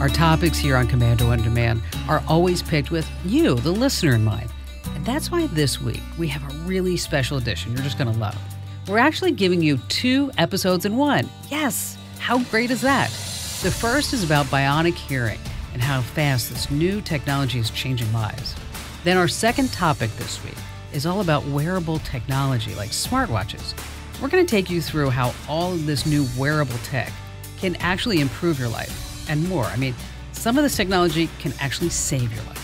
Our topics here on Komando On Demand are always picked with you, the listener, in mind. And that's why this week we have a really special edition you're just going to love. We're actually giving you 2 episodes in one. Yes, how great is that? The first is about bionic hearing and how fast this new technology is changing lives. Then our second topic this week is all about wearable technology like smartwatches. We're going to take you through how all of this new wearable tech can actually improve your life and more. I mean, some of this technology can actually save your life.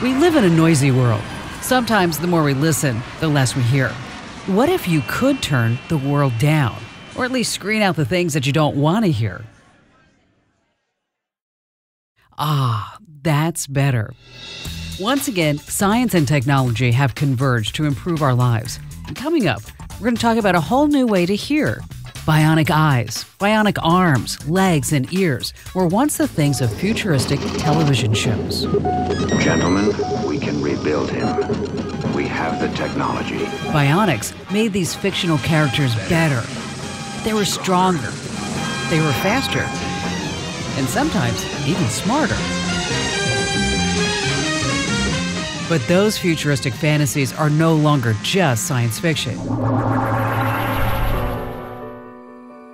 We live in a noisy world. Sometimes the more we listen, the less we hear. What if you could turn the world down, or at least screen out the things that you don't want to hear? Ah, that's better. Once again, science and technology have converged to improve our lives. And coming up, we're going to talk about a whole new way to hear. Bionic eyes, bionic arms, legs, and ears were once the things of futuristic television shows. Gentlemen, we can rebuild him. We have the technology. Bionics made these fictional characters better. They were stronger. They were faster. And sometimes even smarter. But those futuristic fantasies are no longer just science fiction.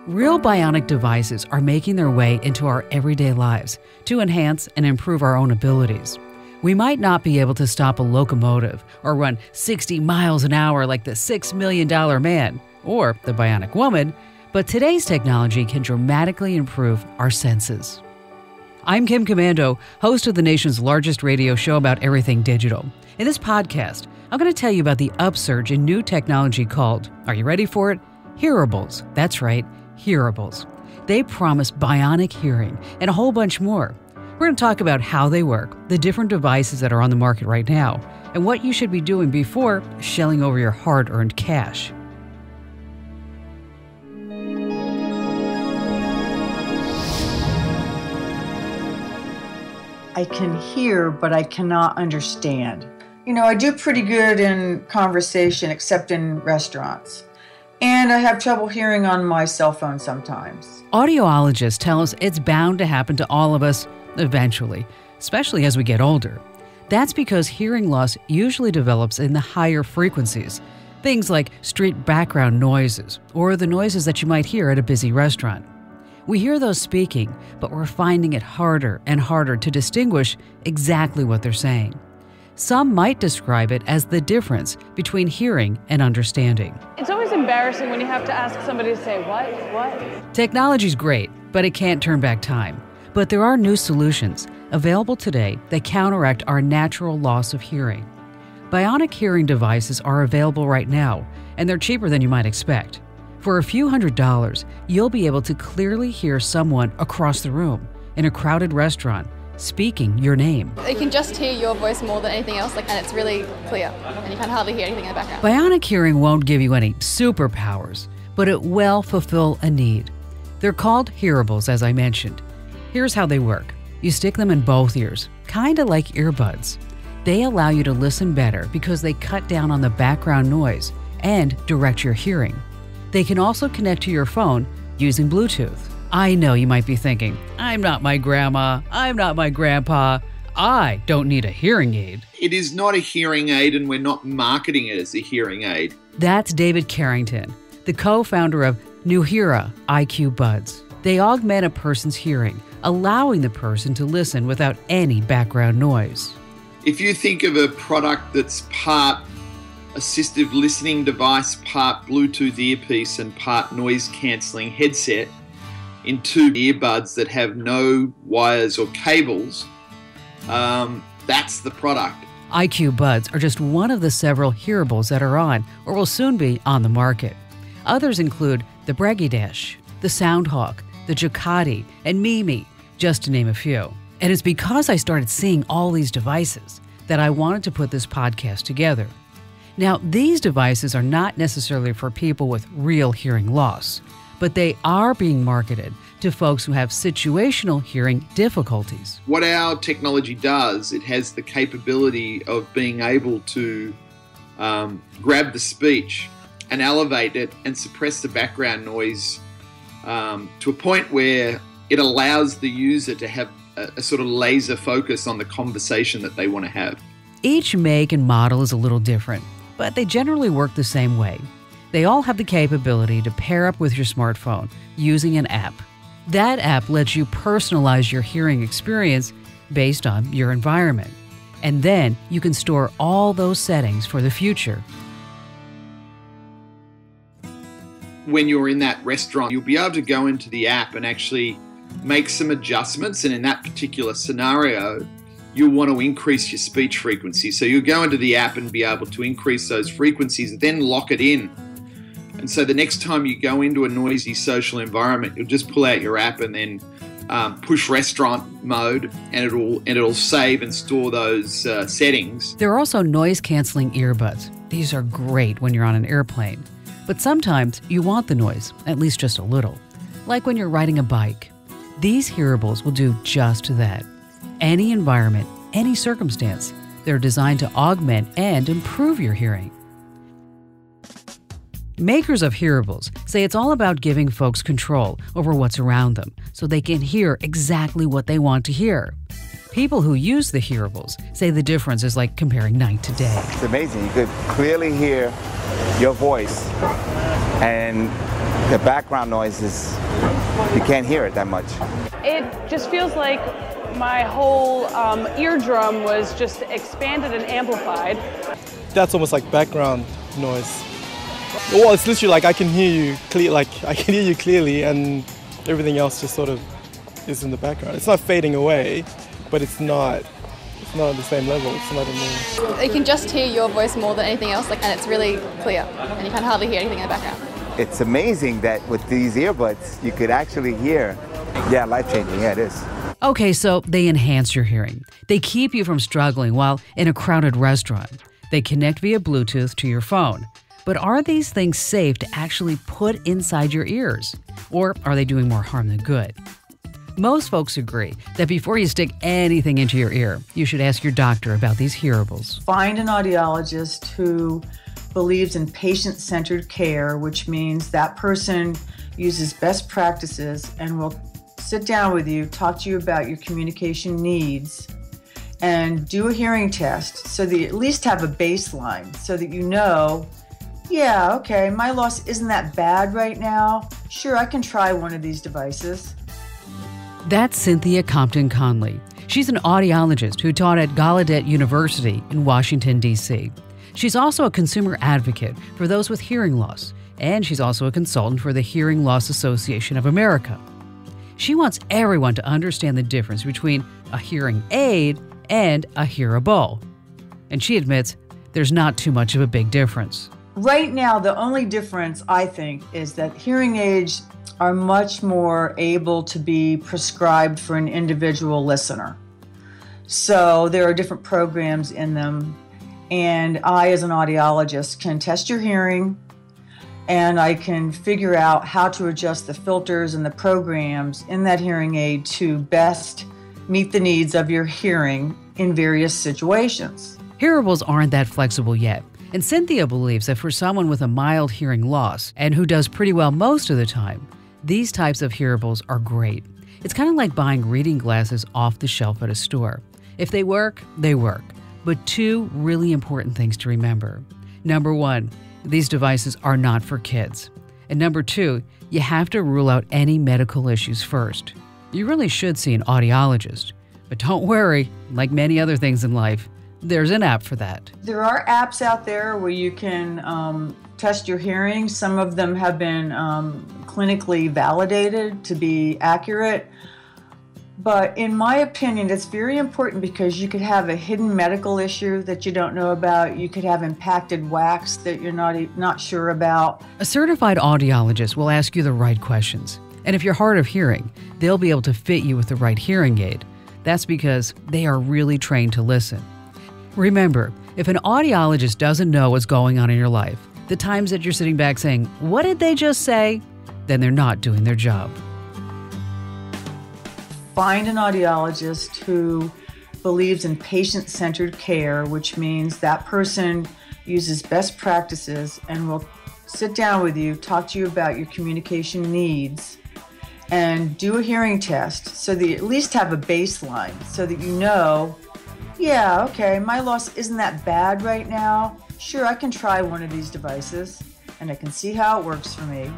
Real bionic devices are making their way into our everyday lives to enhance and improve our own abilities. We might not be able to stop a locomotive or run 60 miles an hour like the $6 Million Man or the Bionic Woman, but today's technology can dramatically improve our senses. I'm Kim Komando, host of the nation's largest radio show about everything digital. In this podcast, I'm going to tell you about the upsurge in new technology called, are you ready for it? Hearables. That's right, hearables. They promise bionic hearing and a whole bunch more. We're going to talk about how they work, the different devices that are on the market right now, and what you should be doing before shelling over your hard-earned cash. I can hear, but I cannot understand. You know, I do pretty good in conversation, except in restaurants. And I have trouble hearing on my cell phone sometimes. Audiologists tell us it's bound to happen to all of us eventually, especially as we get older. That's because hearing loss usually develops in the higher frequencies, things like street background noises or the noises that you might hear at a busy restaurant. We hear those speaking, but we're finding it harder and harder to distinguish exactly what they're saying. Some might describe it as the difference between hearing and understanding. It's always embarrassing when you have to ask somebody to say, what? Technology's great, but it can't turn back time. But there are new solutions available today that counteract our natural loss of hearing. Bionic hearing devices are available right now, and they're cheaper than you might expect. For a few $100s, you'll be able to clearly hear someone across the room in a crowded restaurant speaking your name. You can just hear your voice more than anything else, and it's really clear, and you can hardly hear anything in the background. Bionic hearing won't give you any superpowers, but it will fulfill a need. They're called hearables, as I mentioned. Here's how they work. You stick them in both ears, kind of like earbuds. They allow you to listen better because they cut down on the background noise and direct your hearing. They can also connect to your phone using Bluetooth. I know you might be thinking, I'm not my grandma, I'm not my grandpa, I don't need a hearing aid. It is not a hearing aid, and we're not marketing it as a hearing aid. That's David Carrington, the co-founder of Nuheara IQ Buds. They augment a person's hearing, allowing the person to listen without any background noise. If you think of a product that's part assistive listening device, part Bluetooth earpiece, and part noise-cancelling headset in 2 earbuds that have no wires or cables, that's the product. IQ Buds are just one of the several hearables that are on or will soon be on the market. Others include the Bregidash, the Soundhawk, the Ducati, and Mimi, just to name a few. And it's because I started seeing all these devices that I wanted to put this podcast together. Now, these devices are not necessarily for people with real hearing loss, but they are being marketed to folks who have situational hearing difficulties. What our technology does, it has the capability of being able to grab the speech and elevate it and suppress the background noise to a point where it allows the user to have a sort of laser focus on the conversation that they want to have. Each make and model is a little different, but they generally work the same way. They all have the capability to pair up with your smartphone using an app. That app lets you personalize your hearing experience based on your environment. And then you can store all those settings for the future. When you're in that restaurant, you'll be able to go into the app and actually make some adjustments. And in that particular scenario, you'll want to increase your speech frequency. So you'll go into the app and be able to increase those frequencies and then lock it in. And so the next time you go into a noisy social environment, you'll just pull out your app and then push restaurant mode, and it'll save and store those settings. There are also noise-canceling earbuds. These are great when you're on an airplane. But sometimes you want the noise, at least just a little. Like when you're riding a bike. These hearables will do just that. Any environment, any circumstance, they're designed to augment and improve your hearing. Makers of hearables say it's all about giving folks control over what's around them so they can hear exactly what they want to hear. People who use the hearables say the difference is like comparing night to day. It's amazing. You could clearly hear your voice, and the background noise is, you can't hear it that much. It just feels like my whole eardrum was just expanded and amplified. That's almost like background noise. Well, it's literally like I can hear you clearly, and everything else just sort of is in the background. It's not fading away, but it's not at the same level. It's not anymore. You can just hear your voice more than anything else, and it's really clear, and you can hardly hear anything in the background. It's amazing that with these earbuds, you could actually hear. Yeah, life-changing. Yeah, it is. Okay, so they enhance your hearing. They keep you from struggling while in a crowded restaurant. They connect via Bluetooth to your phone. But are these things safe to actually put inside your ears? Or are they doing more harm than good? Most folks agree that before you stick anything into your ear, you should ask your doctor about these hearables. Find an audiologist who believes in patient-centered care, which means that person uses best practices and will sit down with you, talk to you about your communication needs, and do a hearing test so that you at least have a baseline so that you know, yeah, okay, my loss isn't that bad right now. Sure, I can try one of these devices. That's Cynthia Compton Conley. She's an audiologist who taught at Gallaudet University in Washington, D.C. She's also a consumer advocate for those with hearing loss, and she's also a consultant for the Hearing Loss Association of America. She wants everyone to understand the difference between a hearing aid and a hearable. And she admits there's not too much of a big difference. Right now, the only difference, I think, is that hearing aids are much more able to be prescribed for an individual listener. So there are different programs in them, and I, as an audiologist, can test your hearing, and I can figure out how to adjust the filters and the programs in that hearing aid to best meet the needs of your hearing in various situations. Hearables aren't that flexible yet. And Cynthia believes that for someone with a mild hearing loss and who does pretty well most of the time, these types of hearables are great. It's kind of like buying reading glasses off the shelf at a store. If they work, they work. But two really important things to remember. Number one, these devices are not for kids. And number two, you have to rule out any medical issues first. You really should see an audiologist. But don't worry, like many other things in life, there's an app for that. There are apps out there where you can test your hearing. Some of them have been clinically validated to be accurate. But in my opinion, it's very important because you could have a hidden medical issue that you don't know about. You could have impacted wax that you're not sure about. A certified audiologist will ask you the right questions. And if you're hard of hearing, they'll be able to fit you with the right hearing aid. That's because they are really trained to listen. Remember, if an audiologist doesn't know what's going on in your life, the times that you're sitting back saying, "What did they just say?" then they're not doing their job. Find an audiologist who believes in patient-centered care, which means that person uses best practices and will sit down with you, talk to you about your communication needs, and do a hearing test so that you at least have a baseline so that you know, yeah, okay, my loss isn't that bad right now. Sure, I can try one of these devices and I can see how it works for me.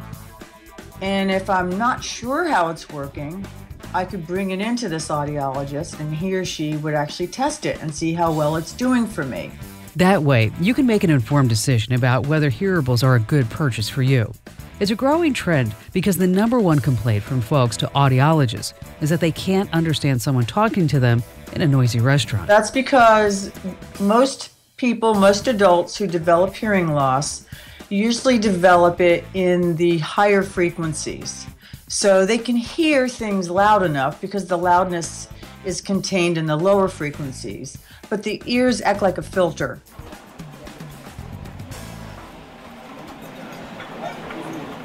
And if I'm not sure how it's working, I could bring it into this audiologist and he or she would actually test it and see how well it's doing for me. That way, you can make an informed decision about whether hearables are a good purchase for you. It's a growing trend because the number one complaint from folks to audiologists is that they can't understand someone talking to them in a noisy restaurant. That's because most people, most adults who develop hearing loss usually develop it in the higher frequencies. So they can hear things loud enough because the loudness is contained in the lower frequencies, but the ears act like a filter.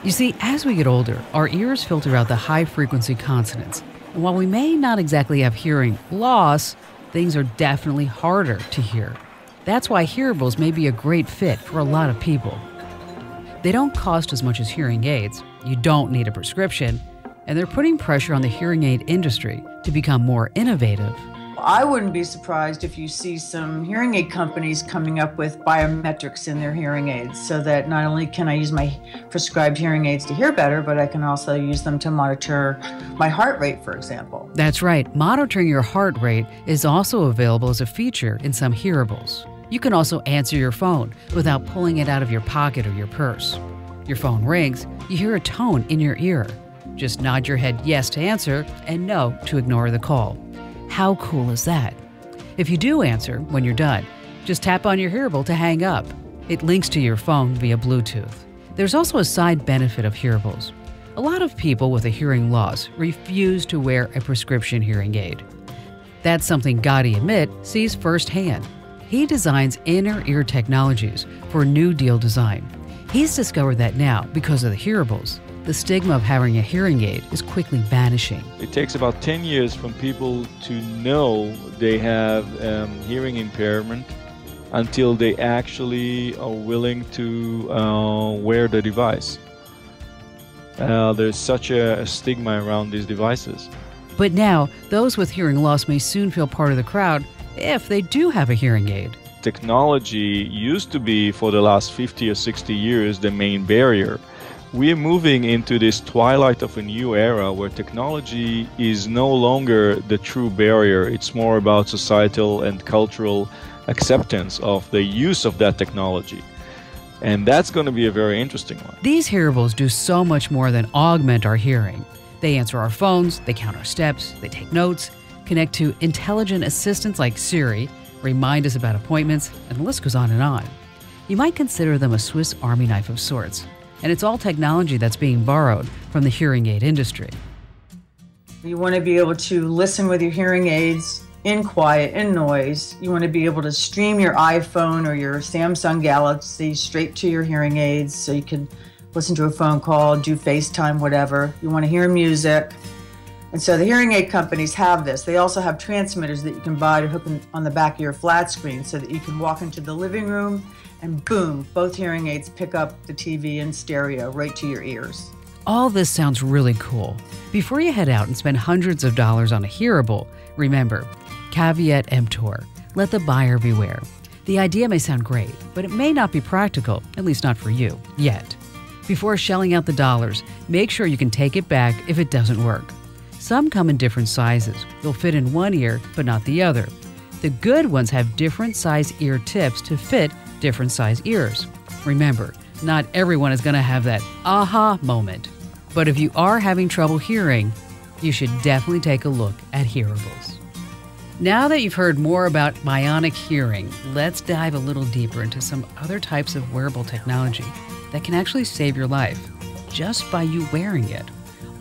You see, as we get older, our ears filter out the high-frequency consonants. And while we may not exactly have hearing loss, things are definitely harder to hear. That's why hearables may be a great fit for a lot of people. They don't cost as much as hearing aids, you don't need a prescription, and they're putting pressure on the hearing aid industry to become more innovative. I wouldn't be surprised if you see some hearing aid companies coming up with biometrics in their hearing aids so that not only can I use my prescribed hearing aids to hear better, but I can also use them to monitor my heart rate, for example. That's right. Monitoring your heart rate is also available as a feature in some hearables. You can also answer your phone without pulling it out of your pocket or your purse. Your phone rings, you hear a tone in your ear. Just nod your head yes to answer and no to ignore the call. How cool is that? If you do answer when you're done, just tap on your hearable to hang up. It links to your phone via Bluetooth. There's also a side benefit of hearables. A lot of people with a hearing loss refuse to wear a prescription hearing aid. That's something Gotti Amit sees firsthand. He designs inner ear technologies for New Deal design. He's discovered that now, because of the hearables, the stigma of having a hearing aid is quickly vanishing. It takes about 10 years from people to know they have hearing impairment until they actually are willing to wear the device. There's such a stigma around these devices. But now, those with hearing loss may soon feel part of the crowd if they do have a hearing aid. Technology used to be, for the last 50 or 60 years, the main barrier. We're moving into this twilight of a new era where technology is no longer the true barrier. It's more about societal and cultural acceptance of the use of that technology. And that's going to be a very interesting one. These hearables do so much more than augment our hearing. They answer our phones, they count our steps, they take notes, connect to intelligent assistants like Siri, remind us about appointments, and the list goes on and on. You might consider them a Swiss Army knife of sorts. And it's all technology that's being borrowed from the hearing aid industry. You want to be able to listen with your hearing aids in quiet, in noise. You want to be able to stream your iPhone or your Samsung Galaxy straight to your hearing aids so you can listen to a phone call, do FaceTime, whatever. You want to hear music. And so the hearing aid companies have this. They also have transmitters that you can buy to hook on the back of your flat screen so that you can walk into the living room and boom, both hearing aids pick up the TV and stereo right to your ears. All this sounds really cool. Before you head out and spend hundreds of dollars on a hearable, remember, caveat emptor, let the buyer beware. The idea may sound great, but it may not be practical, at least not for you, yet. Before shelling out the dollars, make sure you can take it back if it doesn't work. Some come in different sizes. They'll fit in one ear, but not the other. The good ones have different size ear tips to fit different size ears. Remember, not everyone is going to have that aha moment. But if you are having trouble hearing, you should definitely take a look at hearables. Now that you've heard more about bionic hearing, let's dive a little deeper into some other types of wearable technology that can actually save your life just by you wearing it.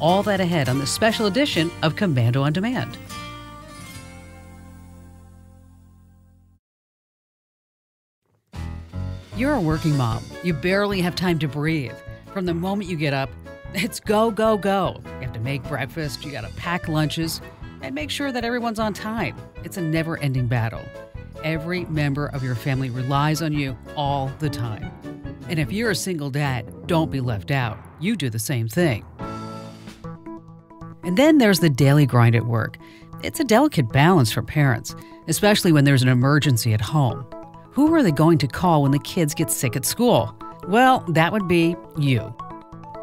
All that ahead on the special edition of Komando on Demand. You're a working mom. You barely have time to breathe. From the moment you get up, it's go, go, go. You have to make breakfast, you gotta pack lunches, and make sure that everyone's on time. It's a never-ending battle. Every member of your family relies on you all the time. And if you're a single dad, Don't be left out. You do the same thing. And then there's the daily grind at work. It's a delicate balance for parents, especially when there's an emergency at home. Who are they going to call when the kids get sick at school? Well, that would be you.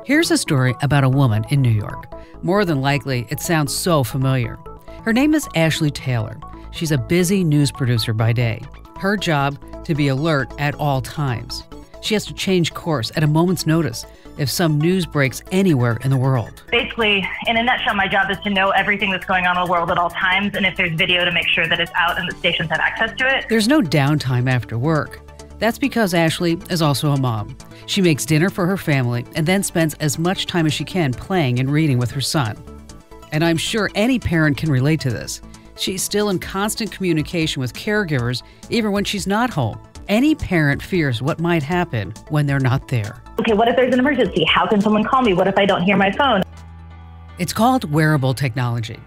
Here's a story about a woman in New York. More than likely, it sounds so familiar. Her name is Ashley Taylor. She's a busy news producer by day. Her job, to be alert at all times. She has to change course at a moment's notice if some news breaks anywhere in the world. Basically, in a nutshell, my job is to know everything that's going on in the world at all times, and if there's video, to make sure that it's out and the stations have access to it. There's no downtime after work. That's because Ashley is also a mom. She makes dinner for her family and then spends as much time as she can playing and reading with her son. And I'm sure any parent can relate to this. She's still in constant communication with caregivers even when she's not home. Any parent fears what might happen when they're not there. Okay, what if there's an emergency? How can someone call me? What if I don't hear my phone? It's called wearable technology.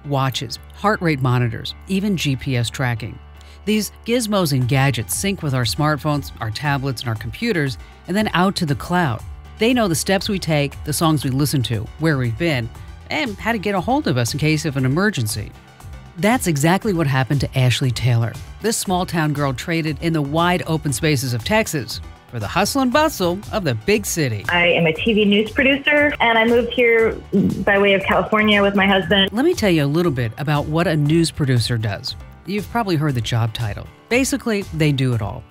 Watches, heart rate monitors, even GPS tracking. These gizmos and gadgets sync with our smartphones, our tablets, and our computers, and then out to the cloud. They know the steps we take, the songs we listen to, where we've been, and how to get a hold of us in case of an emergency. That's exactly what happened to Ashley Taylor. This small-town girl traded in the wide open spaces of Texas for the hustle and bustle of the big city. I am a TV news producer, and I moved here by way of California with my husband. Let me tell you a little bit about what a news producer does. You've probably heard the job title. Basically, they do it all.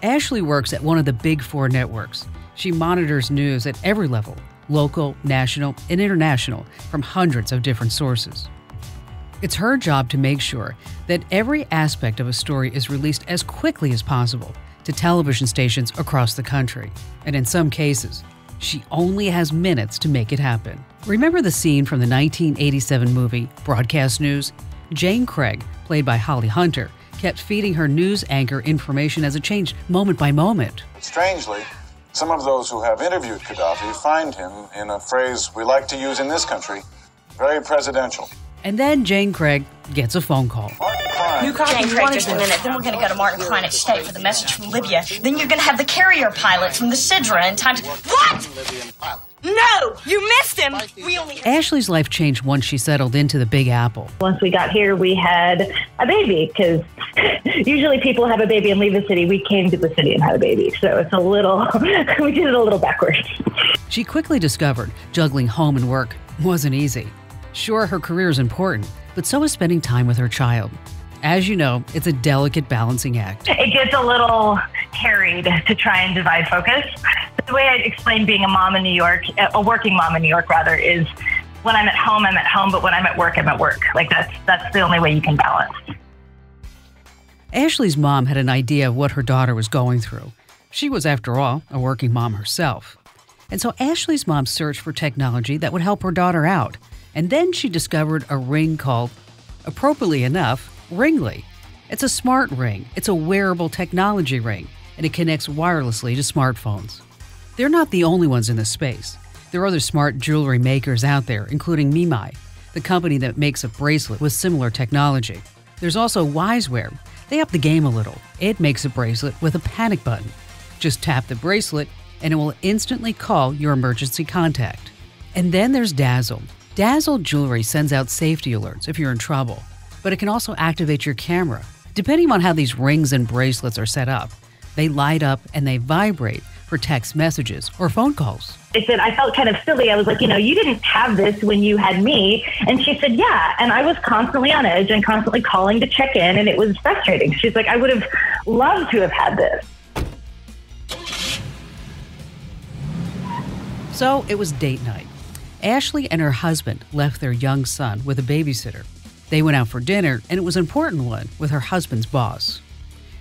Ashley works at one of the big four networks. She monitors news at every level, local, national, and international, from hundreds of different sources. It's her job to make sure that every aspect of a story is released as quickly as possible to television stations across the country. And in some cases, she only has minutes to make it happen. Remember the scene from the 1987 movie Broadcast News? Jane Craig, played by Holly Hunter, kept feeding her news anchor information as it changed moment by moment. Strangely, some of those who have interviewed Gaddafi find him in a phrase we like to use in this country, very presidential. And then Jane Craig gets a phone call. New copy, Jane Craig, just a minute. Then we're going to go to Martin Klein State for the message from Libya. Then you're going to have the carrier pilot from the Sidra in time to... What? No! You missed him! Ashley's life changed once she settled into the Big Apple. Once we got here, we had a baby, because usually people have a baby and leave the city. We came to the city and had a baby, so it's a little... we did it a little backwards. She quickly discovered juggling home and work wasn't easy. Sure, her career is important, but so is spending time with her child. As you know, it's a delicate balancing act. It gets a little harried to try and divide focus. The way I explain being a mom in New York, a working mom in New York rather, is when I'm at home, but when I'm at work, I'm at work. Like that's the only way you can balance. Ashley's mom had an idea of what her daughter was going through. She was, after all, a working mom herself. And so Ashley's mom searched for technology that would help her daughter out. And then she discovered a ring called, appropriately enough, Ringly. It's a smart ring. It's a wearable technology ring, and it connects wirelessly to smartphones. They're not the only ones in this space. There are other smart jewelry makers out there, including Mimai, the company that makes a bracelet with similar technology. There's also Wiseware. They up the game a little. It makes a bracelet with a panic button. Just tap the bracelet, and it will instantly call your emergency contact. And then there's Dazzle. Dazzle Jewelry sends out safety alerts if you're in trouble, but it can also activate your camera. Depending on how these rings and bracelets are set up, they light up and they vibrate for text messages or phone calls. I said, I felt kind of silly. I was like, you didn't have this when you had me. And she said, yeah. And I was constantly on edge and constantly calling to check in, and it was frustrating. She's like, I would have loved to have had this. So it was date night. Ashley and her husband left their young son with a babysitter. They went out for dinner, and it was an important one with her husband's boss.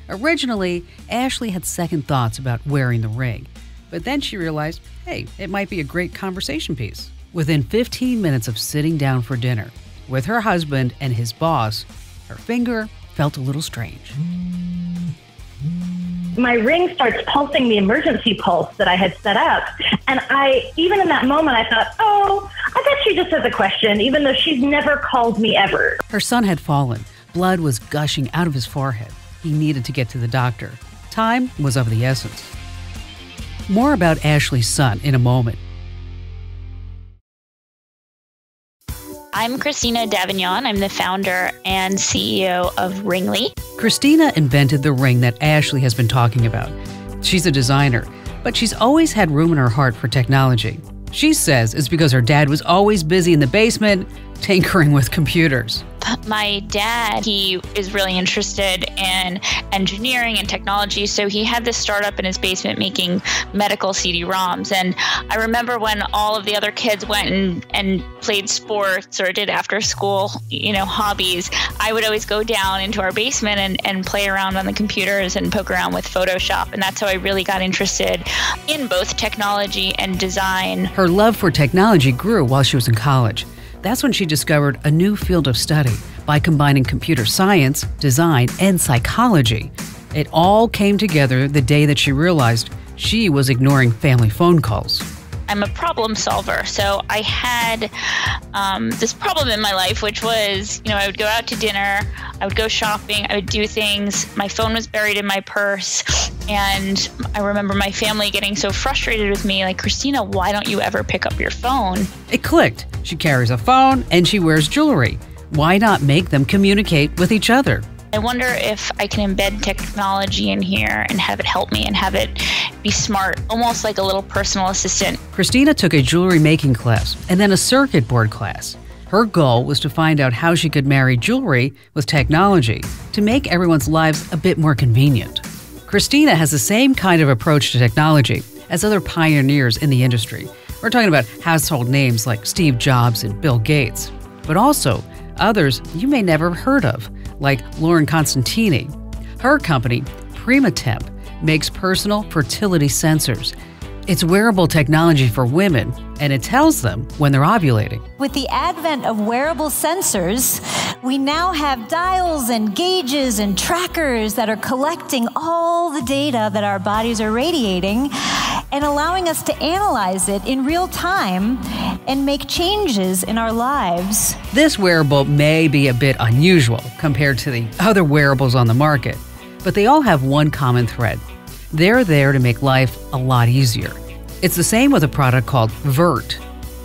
Originally, Ashley had second thoughts about wearing the ring, but then she realized, hey, it might be a great conversation piece. Within 15 minutes of sitting down for dinner with her husband and his boss, her finger felt a little strange. My ring starts pulsing the emergency pulse that I had set up. And even in that moment, I thought, oh, I bet she just has a question, even though she's never called me ever. Her son had fallen. Blood was gushing out of his forehead. He needed to get to the doctor. Time was of the essence. More about Ashley's son in a moment. I'm Christina Davignon. I'm the founder and CEO of Ringly. Christina invented the ring that Ashley has been talking about. She's a designer, but she's always had room in her heart for technology. She says it's because her dad was always busy in the basement tinkering with computers. My dad, he is really interested in engineering and technology, so he had this startup in his basement making medical CD-ROMs. And I remember when all of the other kids went and played sports or did after school, hobbies, I would always go down into our basement and play around on the computers and poke around with Photoshop. And that's how I really got interested in both technology and design. Her love for technology grew while she was in college. That's when she discovered a new field of study by combining computer science, design, and psychology. It all came together the day that she realized she was ignoring family phone calls. I'm a problem solver, so I had this problem in my life, which was, I would go out to dinner, I would go shopping, I would do things, my phone was buried in my purse, and I remember my family getting so frustrated with me, like, Christina, why don't you ever pick up your phone? It clicked. She carries a phone and she wears jewelry. Why not make them communicate with each other? I wonder if I can embed technology in here and have it help me and have it be smart, almost like a little personal assistant. Christina took a jewelry making class and then a circuit board class. Her goal was to find out how she could marry jewelry with technology to make everyone's lives a bit more convenient. Christina has the same kind of approach to technology as other pioneers in the industry. We're talking about household names like Steve Jobs and Bill Gates, but also others you may never have heard of, like Lauren Constantini. Her company, PrimaTemp, makes personal fertility sensors. It's wearable technology for women, and it tells them when they're ovulating. With the advent of wearable sensors, we now have dials and gauges and trackers that are collecting all the data that our bodies are radiating and allowing us to analyze it in real time and make changes in our lives. This wearable may be a bit unusual compared to the other wearables on the market, but they all have one common thread. They're there to make life a lot easier. It's the same with a product called Vert.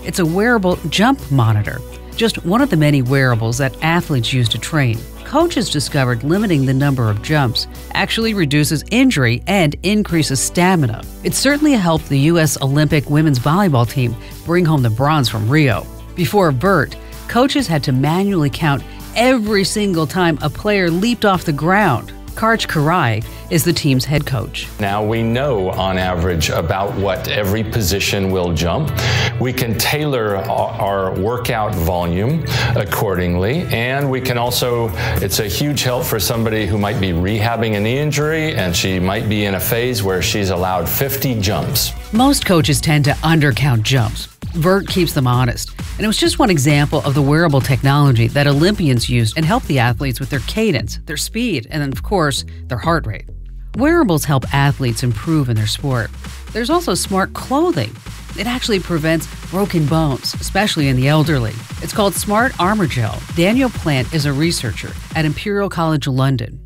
It's a wearable jump monitor, just one of the many wearables that athletes use to train. Coaches discovered limiting the number of jumps actually reduces injury and increases stamina. It certainly helped the U.S. Olympic women's volleyball team bring home the bronze from Rio. Before Vert, coaches had to manually count every single time a player leaped off the ground. Karch Karai is the team's head coach. Now we know on average about what every position will jump. We can tailor our workout volume accordingly, and we can also, it's a huge help for somebody who might be rehabbing a knee injury and she might be in a phase where she's allowed 50 jumps. Most coaches tend to undercount jumps. Vert keeps them honest. And it was just one example of the wearable technology that Olympians used and helped the athletes with their cadence, their speed, and then, of course, their heart rate. Wearables help athletes improve in their sport. There's also smart clothing. It actually prevents broken bones, especially in the elderly. It's called Smart Armor Gel. Daniel Plant is a researcher at Imperial College London.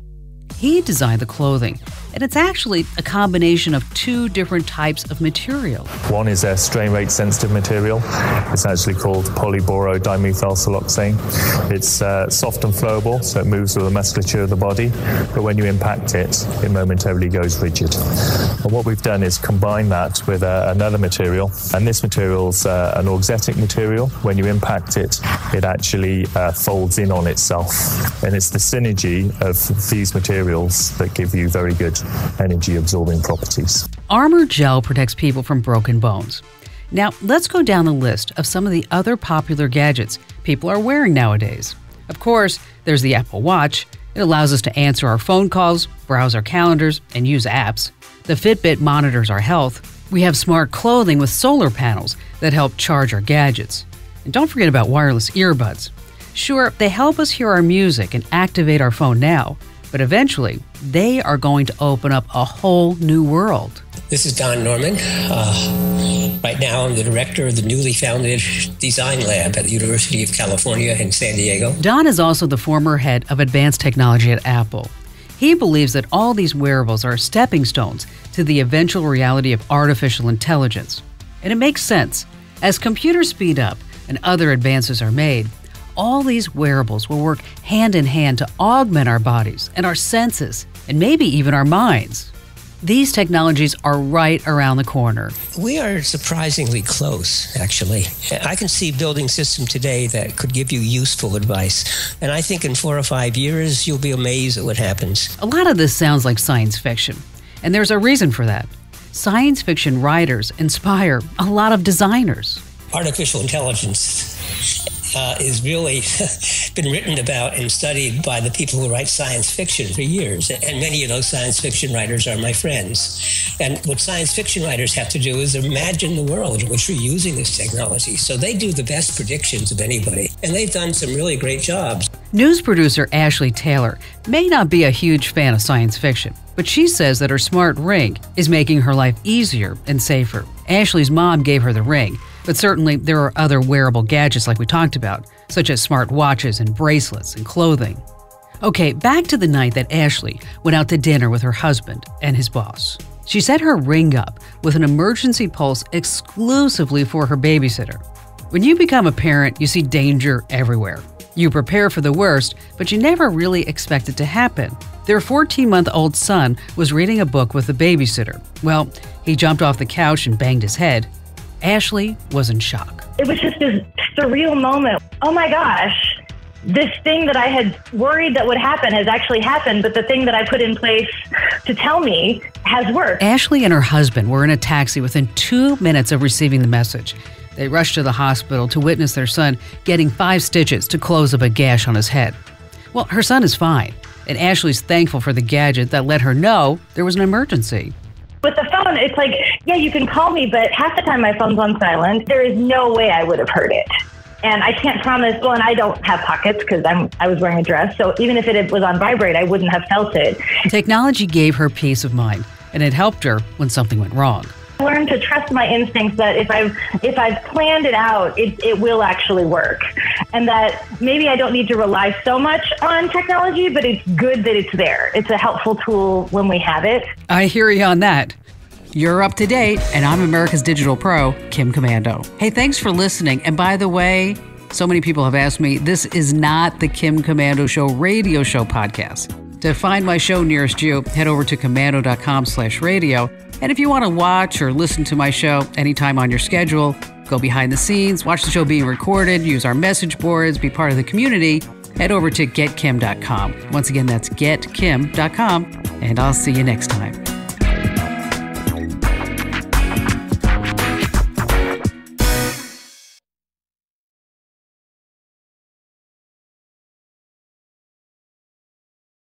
He designed the clothing, and it's actually a combination of two different types of material. One is a strain rate sensitive material. It's actually called polyboro-dimethylsiloxane. It's soft and flowable, so it moves with the musculature of the body, but when you impact it, it momentarily goes rigid. And what we've done is combine that with another material, and this material's an auxetic material. When you impact it, it actually folds in on itself, and it's the synergy of these materials that give you very good energy absorbing properties. Armor Gel protects people from broken bones. Now, let's go down the list of some of the other popular gadgets people are wearing nowadays. Of course, there's the Apple Watch. It allows us to answer our phone calls, browse our calendars, and use apps. The Fitbit monitors our health. We have smart clothing with solar panels that help charge our gadgets. And don't forget about wireless earbuds. Sure, they help us hear our music and activate our phone now, but eventually, they are going to open up a whole new world. This is Don Norman. Right now, I'm the director of the newly founded Design Lab at the University of California in San Diego. Don is also the former head of advanced technology at Apple. He believes that all these wearables are stepping stones to to the eventual reality of artificial intelligence. And it makes sense. As computers speed up and other advances are made, all these wearables will work hand in hand to augment our bodies and our senses, and maybe even our minds. These technologies are right around the corner. We are surprisingly close, actually. I can see building system today that could give you useful advice. And I think in 4 or 5 years, you'll be amazed at what happens. A lot of this sounds like science fiction, and there's a reason for that. Science fiction writers inspire a lot of designers. Artificial intelligence is really been written about and studied by the people who write science fiction for years. And many of those science fiction writers are my friends. And what science fiction writers have to do is imagine the world in which we're using this technology. So they do the best predictions of anybody. And they've done some really great jobs. News producer Ashley Taylor may not be a huge fan of science fiction, but she says that her smart ring is making her life easier and safer. Ashley's mom gave her the ring, but certainly there are other wearable gadgets like we talked about, such as smart watches and bracelets and clothing. Okay, back to the night that Ashley went out to dinner with her husband and his boss. She set her ring up with an emergency pulse exclusively for her babysitter. When you become a parent, you see danger everywhere. You prepare for the worst, but you never really expect it to happen. Their 14-month-old son was reading a book with the babysitter. Well, he jumped off the couch and banged his head. Ashley was in shock. It was just this surreal moment. Oh my gosh, this thing that I had worried that would happen has actually happened, but the thing that I put in place to tell me has worked. Ashley and her husband were in a taxi within 2 minutes of receiving the message. They rushed to the hospital to witness their son getting 5 stitches to close up a gash on his head. Well, her son is fine, and Ashley's thankful for the gadget that let her know there was an emergency. With the phone, it's like, yeah, you can call me, but half the time my phone's on silent. There is no way I would have heard it. And I can't promise, well, and I don't have pockets because I was wearing a dress. So even if it was on vibrate, I wouldn't have felt it. Technology gave her peace of mind, and it helped her when something went wrong. I learned to trust my instincts that if I've planned it out, it will actually work. And that maybe I don't need to rely so much on technology, but it's good that it's there. It's a helpful tool when we have it. I hear you on that. You're up to date, and I'm America's Digital Pro, Kim Komando. Hey, thanks for listening. And by the way, so many people have asked me, this is not the Kim Komando Show radio show podcast. To find my show nearest you, head over to komando.com/radio. And if you want to watch or listen to my show anytime on your schedule, go behind the scenes, watch the show being recorded, use our message boards, be part of the community, head over to getkim.com. Once again, that's getkim.com, and I'll see you next time.